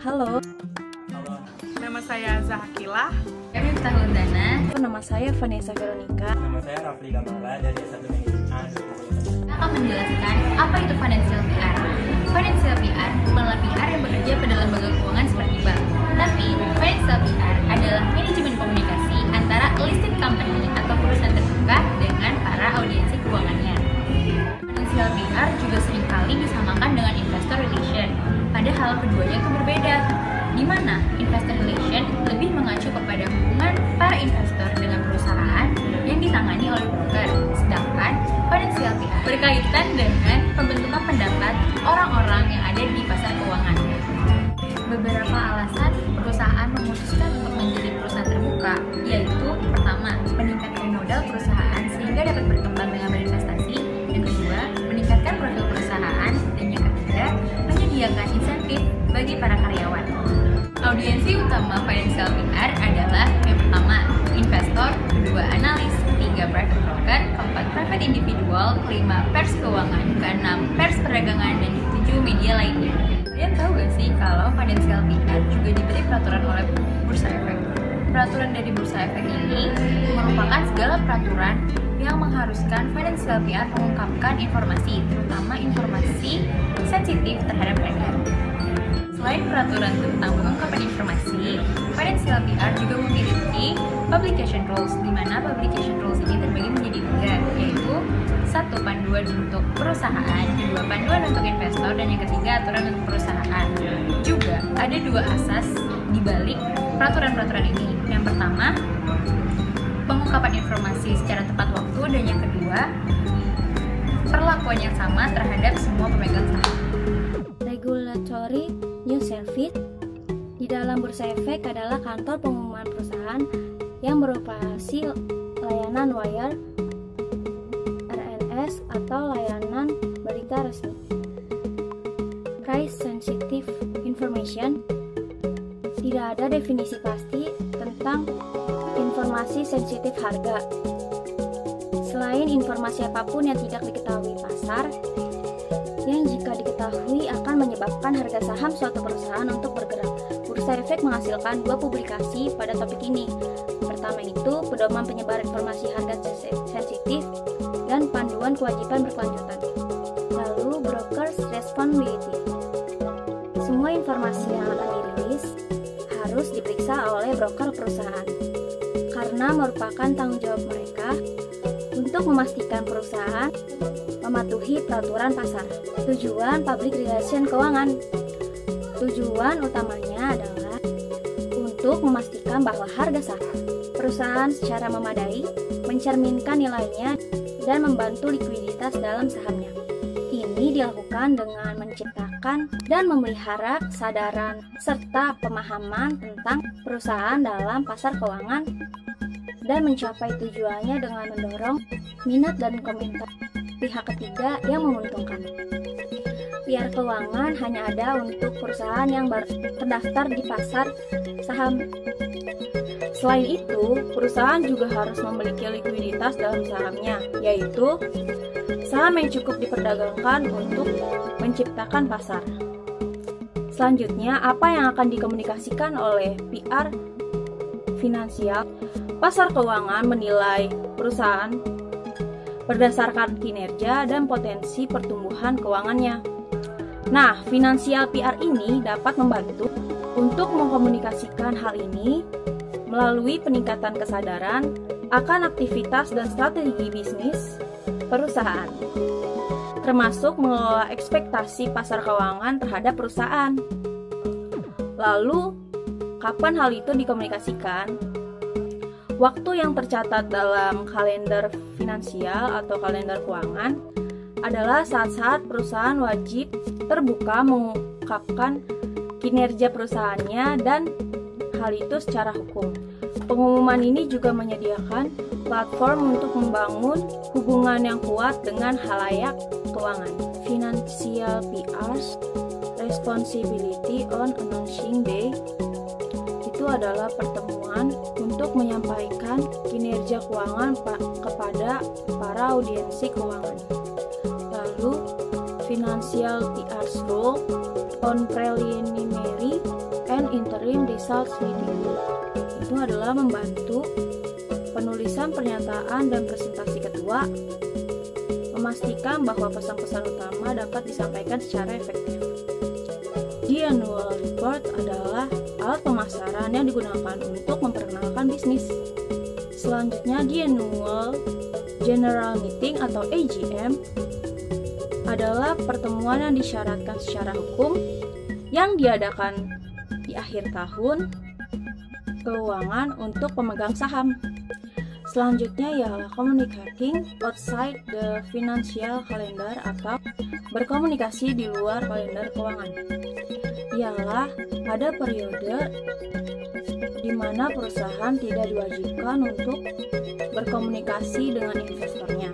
Halo, Nama saya Zahakilah. Kami Tahundana. nama saya Vanessa Veronica. Nama saya Rafli Gamala dari S1 Manajemen. Kita akan menjelaskan apa itu financial PR. Financial PR bukanlah PR yang bekerja pada lembaga keuangan seperti bank. Tapi, financial PR adalah manajemen komunikasi antara listed company atau perusahaan terbuka dengan para audiensi keuangannya. Financial PR juga seringkali disamakan dengan investor relation, padahal keduanya itu berbeda. Di mana investor relation lebih mengacu kepada hubungan para investor dengan perusahaan yang ditangani oleh broker, sedangkan financial PR berkaitan dengan pembentukan pendapat orang-orang yang ada di pasar keuangan. Beberapa alasan perusahaan memutuskan untuk menjadi perusahaan terbuka, yaitu pertama, meningkatkan modal perusahaan sehingga dapat berkembang dengan berinvestasi, yang kedua, meningkatkan profil perusahaan, dan yang ketiga, menyediakan insentif bagi para karyawan. Audiensi utama financial PR adalah yang pertama, investor, kedua, analis, ketiga, private broker, keempat, private individual, kelima, pers keuangan, keenam, pers perdagangan, dan ketujuh, media lainnya. Kalian tahu gak sih kalau financial PR juga diberi peraturan oleh Bursa Efek? Peraturan dari Bursa Efek ini merupakan segala peraturan yang mengharuskan financial PR mengungkapkan informasi, terutama informasi sensitif terhadap peredaran. Selain peraturan tentang pengungkapan informasi, financial PR juga memiliki publication rules, di mana publication rules ini terbagi menjadi tiga, yaitu satu, panduan untuk perusahaan, kedua, panduan untuk investor, dan yang ketiga, aturan untuk perusahaan. Juga ada dua asas di balik peraturan-peraturan ini. Yang pertama, pengungkapan informasi secara tepat waktu, dan yang kedua, perlakuan yang sama terhadap semua pemegang saham. Regulatory News Service di dalam Bursa Efek adalah kantor pengumuman perusahaan yang beroperasi layanan wire, RNS, atau layanan berita resmi. Price Sensitive Information, tidak ada definisi pasti tentang informasi sensitif harga. Selain informasi apapun yang tidak diketahui pasar, yang jika diketahui akan menyebabkan harga saham suatu perusahaan untuk bergerak. Bursa Efek menghasilkan dua publikasi pada topik ini. Pertama itu pedoman penyebaran informasi harga sensitif dan panduan kewajiban berkelanjutan. Lalu brokers responsibility. Semua informasi yang akan dirilis harus diperiksa oleh broker perusahaan karena merupakan tanggung jawab mereka untuk memastikan perusahaan mematuhi peraturan pasar. Tujuan public relation keuangan. Tujuan utamanya adalah untuk memastikan bahwa harga saham perusahaan secara memadai, mencerminkan nilainya, dan membantu likuiditas dalam sahamnya. Ini dilakukan dengan menciptakan dan memelihara kesadaran serta pemahaman tentang perusahaan dalam pasar keuangan dan mencapai tujuannya dengan mendorong minat dan komentar pihak ketiga yang menguntungkan. PR keuangan hanya ada untuk perusahaan yang baru terdaftar di pasar saham. Selain itu, perusahaan juga harus memiliki likuiditas dalam sahamnya, yaitu saham yang cukup diperdagangkan untuk menciptakan pasar. Selanjutnya, apa yang akan dikomunikasikan oleh PR finansial? Pasar keuangan menilai perusahaan berdasarkan kinerja dan potensi pertumbuhan keuangannya. Nah, financial PR ini dapat membantu untuk mengkomunikasikan hal ini melalui peningkatan kesadaran akan aktivitas dan strategi bisnis perusahaan, termasuk mengelola ekspektasi pasar keuangan terhadap perusahaan. Lalu, kapan hal itu dikomunikasikan? Waktu yang tercatat dalam kalender finansial atau kalender keuangan adalah saat-saat perusahaan wajib terbuka mengungkapkan kinerja perusahaannya dan hal itu secara hukum. Pengumuman ini juga menyediakan platform untuk membangun hubungan yang kuat dengan halayak keuangan. Financial PR's Responsibility on Announcing Day itu adalah pertemuan untuk menyampaikan kinerja keuangan kepada para audiensi keuangan. Lalu, Financial PR's Role on Preliminary and Interim Results Meeting. Itu adalah membantu penulisan pernyataan dan presentasi ketua, memastikan bahwa pesan-pesan utama dapat disampaikan secara efektif. The Annual Report adalah alat pemasaran yang digunakan untuk memperkenalkan bisnis. Selanjutnya, the Annual General Meeting atau AGM adalah pertemuan yang disyaratkan secara hukum yang diadakan di akhir tahun keuangan untuk pemegang saham. Selanjutnya ialah communicating outside the financial calendar atau berkomunikasi di luar kalender keuangan. Ialah ada periode di mana perusahaan tidak diwajibkan untuk berkomunikasi dengan investornya.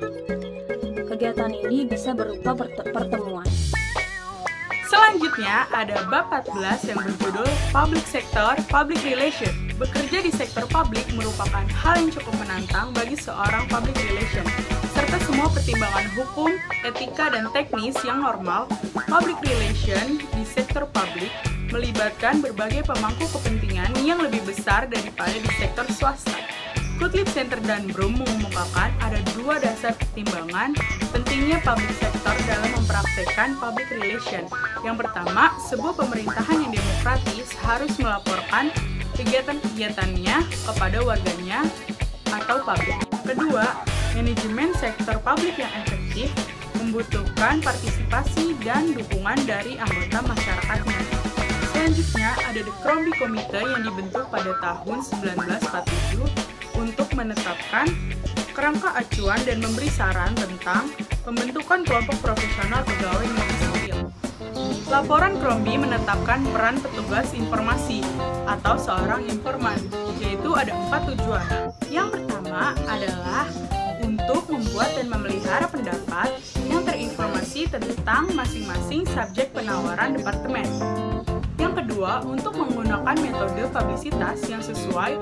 Kegiatan ini bisa berupa pertemuan. Selanjutnya ada bab 14 yang berjudul Public Sector Public Relation. Bekerja di sektor publik merupakan hal yang cukup menantang bagi seorang public relation. Serta semua pertimbangan hukum, etika, dan teknis yang normal, public relation di sektor publik melibatkan berbagai pemangku kepentingan yang lebih besar daripada di sektor swasta. Gottlieb, Center, dan Brum mengemukakan ada dua dasar pertimbangan pentingnya public sector dalam mempraktekkan public relation. Yang pertama, sebuah pemerintahan yang demokratis harus melaporkan kegiatan-kegiatannya kepada warganya atau publik. Kedua, manajemen sektor publik yang efektif membutuhkan partisipasi dan dukungan dari anggota masyarakatnya. Selanjutnya, ada The Crombie Committee yang dibentuk pada tahun 1947 untuk menetapkan kerangka acuan dan memberi saran tentang pembentukan kelompok profesional pegawai negeri sipil. Laporan Crombie menetapkan peran petugas informasi atau seorang informan, yaitu ada 4 tujuan. Yang pertama adalah untuk membuat dan memelihara pendapat yang terinformasi tentang masing-masing subjek penawaran departemen. Yang kedua, untuk menggunakan metode publisitas yang sesuai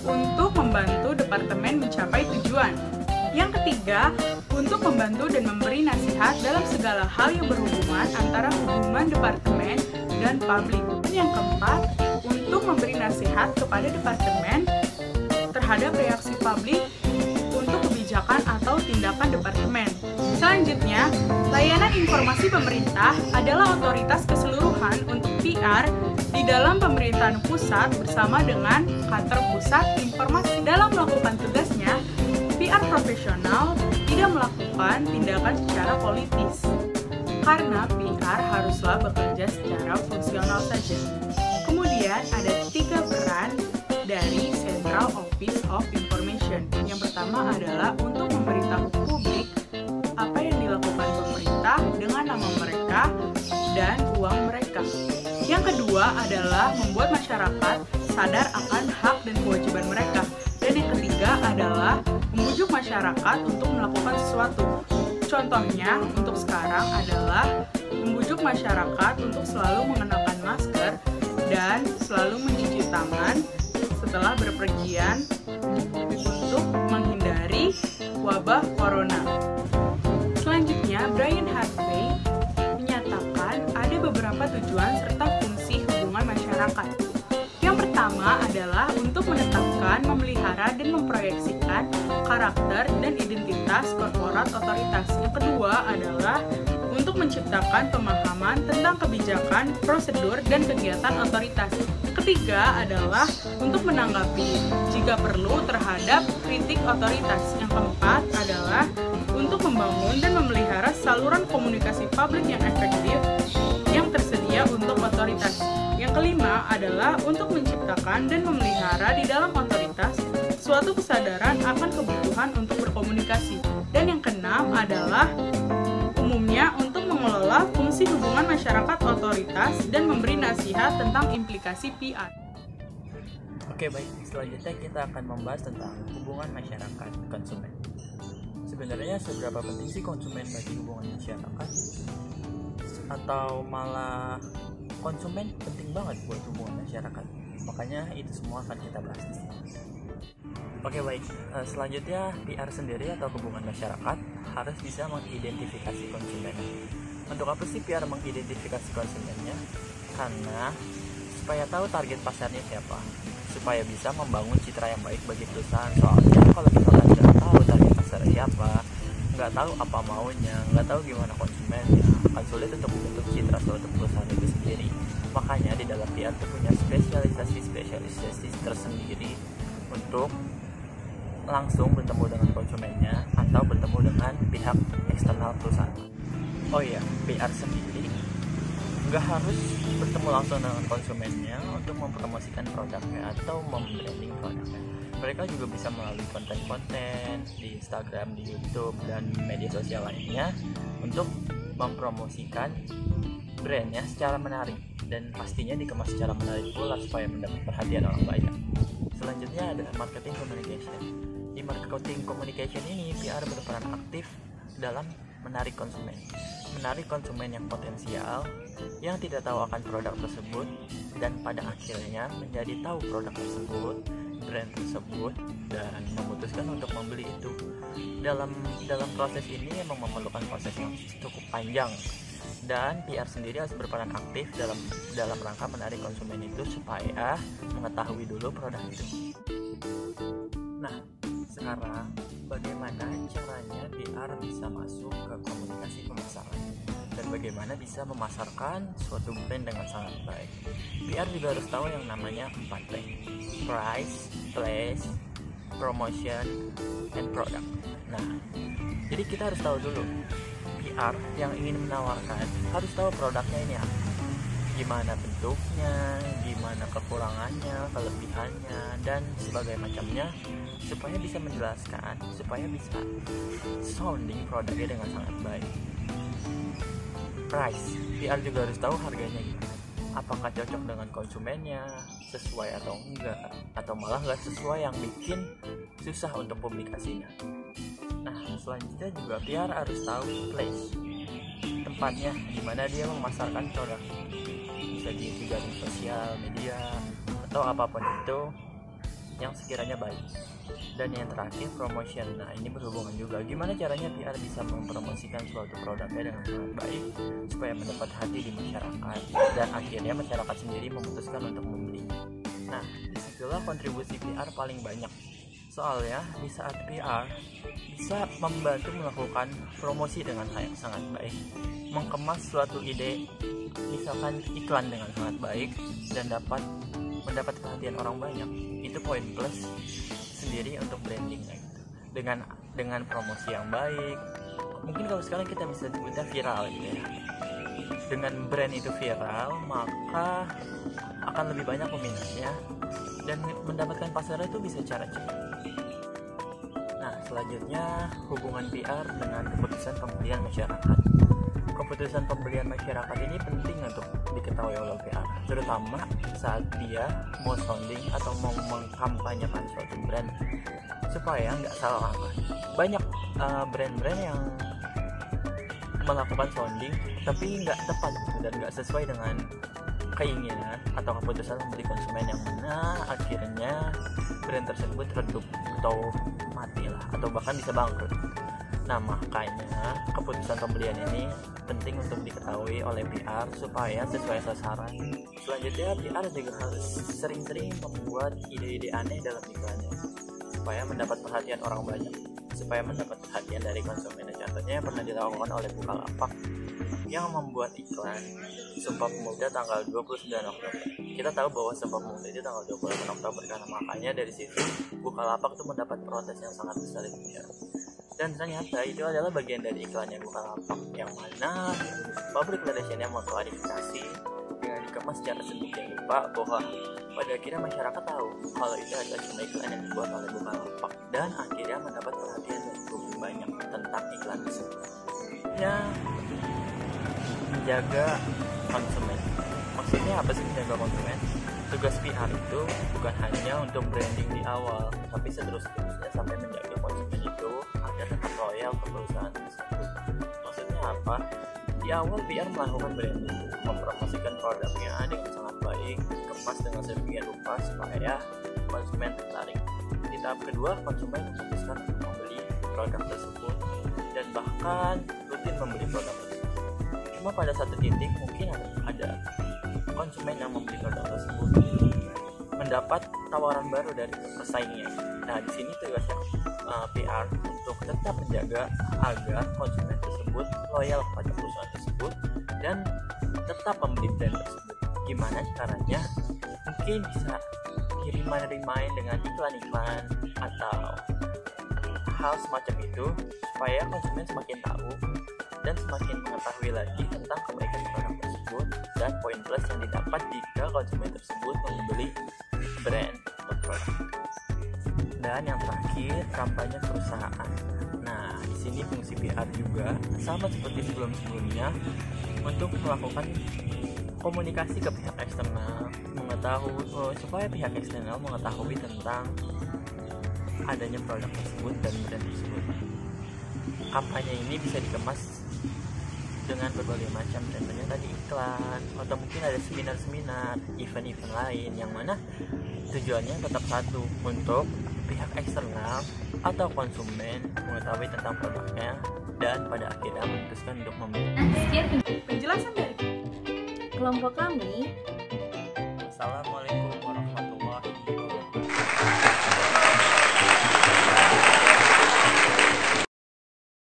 untuk membantu departemen mencapai tujuan. Yang ketiga, untuk membantu dan memberi nasihat dalam segala hal yang berhubungan antara hubungan departemen dan publik. Dan yang keempat, untuk memberi nasihat kepada departemen terhadap reaksi publik untuk kebijakan atau tindakan departemen. Selanjutnya, layanan informasi pemerintah adalah otoritas keseluruhan untuk PR di dalam pemerintahan pusat bersama dengan kantor pusat informasi. Dalam melakukan tugasnya, PR profesional tidak melakukan tindakan secara politis, karena PR haruslah bekerja secara fungsional saja. Kemudian ada 3 peran dari Central Office of Information. Yang pertama adalah untuk memberitahu publik apa yang dilakukan pemerintah dengan nama mereka dan uang mereka. Yang kedua adalah membuat masyarakat sadar akan hak dan kewajiban mereka. Dan yang ketiga adalah membujuk masyarakat untuk melakukan sesuatu. Contohnya untuk sekarang adalah membujuk masyarakat untuk selalu mengenakan masker dan selalu mencuci tangan setelah berpergian untuk menghindari wabah corona. Selanjutnya, Brian Harvey menyatakan ada beberapa tujuan serta fungsi hubungan masyarakat. Yang pertama adalah untuk menetapkan, memelihara, dan memproyeksikan karakter dan identitas korporat otoritas. Yang kedua adalah untuk menciptakan pemahaman tentang kebijakan, prosedur, dan kegiatan otoritas. Ketiga adalah untuk menanggapi jika perlu terhadap kritik otoritas. Yang keempat adalah untuk membangun dan memelihara saluran komunikasi publik yang efektif yang tersedia untuk otoritas. Yang kelima adalah untuk menciptakan dan memelihara di dalam otoritas suatu kesadaran akan kebutuhan untuk berkomunikasi. Dan yang keenam adalah umumnya untuk mengelola fungsi hubungan masyarakat otoritas dan memberi nasihat tentang implikasi PR. Oke, baik. Selanjutnya kita akan membahas tentang hubungan masyarakat konsumen. Sebenarnya seberapa penting sih konsumen bagi hubungan masyarakat? Atau malah konsumen penting banget buat hubungan masyarakat? Makanya itu semua akan kita bahas di sini. Oke, baik. Selanjutnya PR sendiri atau hubungan masyarakat harus bisa mengidentifikasi konsumen. Untuk apa sih PR mengidentifikasi konsumennya? Karena supaya tahu target pasarnya siapa, supaya bisa membangun citra yang baik bagi perusahaan. Soalnya kalau kita nggak tahu target pasarnya siapa, nggak tahu apa maunya, nggak tahu gimana konsumennya, akan sulit untuk membentuk citra suatu perusahaan itu sendiri. Makanya di dalam PR itu punya spesialisasi tersendiri untuk langsung bertemu dengan konsumennya atau bertemu dengan pihak eksternal perusahaan. Oh iya, PR sendiri nggak harus bertemu langsung dengan konsumennya untuk mempromosikan produknya atau membranding produknya. Mereka juga bisa melalui konten-konten di Instagram, di YouTube, dan media sosial lainnya untuk mempromosikan brandnya secara menarik, dan pastinya dikemas secara menarik pula supaya mendapat perhatian orang banyak. Selanjutnya ada marketing communication. Di marketing communication ini PR berperan aktif dalam menarik konsumen yang potensial, yang tidak tahu akan produk tersebut, dan pada akhirnya menjadi tahu produk tersebut, brand tersebut, dan memutuskan untuk membeli itu. Dalam proses ini memang memerlukan proses yang cukup panjang, dan PR sendiri harus berperan aktif dalam rangka menarik konsumen itu supaya mengetahui dulu produk itu. Nah, sekarang bagaimana caranya PR bisa masuk ke komunikasi pemasaran, dan bagaimana bisa memasarkan suatu brand dengan sangat baik. PR juga harus tahu yang namanya 4P: price, place, promotion, and product. Nah, jadi kita harus tahu dulu PR yang ingin menawarkan harus tahu produknya ini apa, gimana bentuknya, gimana kekurangannya, kelebihannya, dan sebagainya macamnya, supaya bisa menjelaskan, supaya bisa sounding produknya dengan sangat baik. Price, PR juga harus tahu harganya gimana, apakah cocok dengan konsumennya, sesuai atau enggak, atau malah nggak sesuai yang bikin susah untuk publikasinya. Nah, selanjutnya juga PR harus tahu place, tempatnya dimana dia memasarkan produk, bisa di jaring sosial media atau apapun itu yang sekiranya baik. Dan yang terakhir, promotion. Nah, ini berhubungan juga gimana caranya PR bisa mempromosikan suatu produknya dengan sangat baik supaya mendapat hati di masyarakat, dan akhirnya masyarakat sendiri memutuskan untuk membeli. Nah, disitulah kontribusi PR paling banyak. Soalnya di saat PR bisa membantu melakukan promosi dengan sangat baik, mengemas suatu ide, misalkan iklan dengan sangat baik, dan mendapat perhatian orang banyak. Itu poin plus sendiri untuk branding gitu. Dengan promosi yang baik, mungkin kalau sekarang kita bisa sebutnya viral gitu ya. Dengan brand itu viral, maka akan lebih banyak peminatnya, dan mendapatkan pasarnya itu bisa cara cepat. Nah, selanjutnya hubungan PR dengan keputusan pembelian masyarakat. Keputusan pembelian masyarakat ini penting untuk diketahui oleh PR, terutama saat dia mau sounding atau mau mengkampanyekan suatu brand, supaya nggak salah langkah. Banyak brand-brand yang melakukan sounding tapi nggak tepat dan nggak sesuai dengan keinginan atau keputusan membeli konsumen, yang mana akhirnya brand tersebut redup atau mati lah, atau bahkan bisa bangkrut. Nah, makanya keputusan pembelian ini penting untuk diketahui oleh PR supaya sesuai sasaran. Selanjutnya, PR juga harus sering-sering membuat ide-ide aneh dalam iklannya supaya mendapat perhatian orang banyak, supaya mendapat perhatian dari konsumen. Contohnya yang pernah dilakukan oleh Bukalapak yang membuat iklan Sumpah Pemuda tanggal 29 Oktober. Kita tahu bahwa Sumpah Pemuda itu tanggal 28 Oktober, karena makanya dari situ Bukalapak itu mendapat protes yang sangat besar di PR. Dan ternyata itu adalah bagian dari iklannya Bukalapak, yang mana public relation-nya mengklarifikasi dengan dikemas secara sedemikian rupa bahwa pada akhirnya masyarakat tahu kalau itu adalah cuma iklan yang dibuat oleh Bukalapak, dan akhirnya mendapat perhatian dari publik banyak tentang iklan tersebut. Ya, menjaga konsumen. Maksudnya apa sih menjaga konsumen? Tugas PR itu bukan hanya untuk branding di awal, tapi seterusnya sampai menjaga konsumen itu agar tetap loyal ke perusahaan tersebut. Maksudnya apa? Di awal PR melakukan branding, mempromosikan produknya dengan sangat baik, dikemas dengan sedemikian rupa supaya konsumen tertarik. Di tahap kedua, konsumen memutuskan untuk membeli produk tersebut dan bahkan rutin membeli produk tersebut. Cuma pada satu titik mungkin ada konsumen yang membeli produk tersebut mendapat tawaran baru dari pesaingnya. Nah, di sini tugasnya PR untuk tetap menjaga agar konsumen tersebut loyal kepada perusahaan tersebut dan tetap membeli brand tersebut. Gimana caranya? Mungkin bisa kiriman remind dengan iklan-iklan atau hal semacam itu supaya konsumen semakin tahu dan semakin mengetahui lagi tentang kebaikan produk tersebut dan poin plus yang didapat jika konsumen tersebut membeli brand atau produk. Dan yang terakhir, kampanye perusahaan. Nah, di sini fungsi PR juga sama seperti sebelum-sebelumnya untuk melakukan komunikasi ke pihak eksternal, supaya pihak eksternal mengetahui tentang adanya produk tersebut dan brand tersebut. Kampanye ini bisa dikemas dengan berbagai macam, contohnya tadi iklan, atau mungkin ada seminar-seminar, event-event lain yang mana tujuannya tetap satu, untuk pihak eksternal atau konsumen mengetahui tentang produknya dan pada akhirnya memutuskan untuk membeli. Penjelasan dari Kelompok kami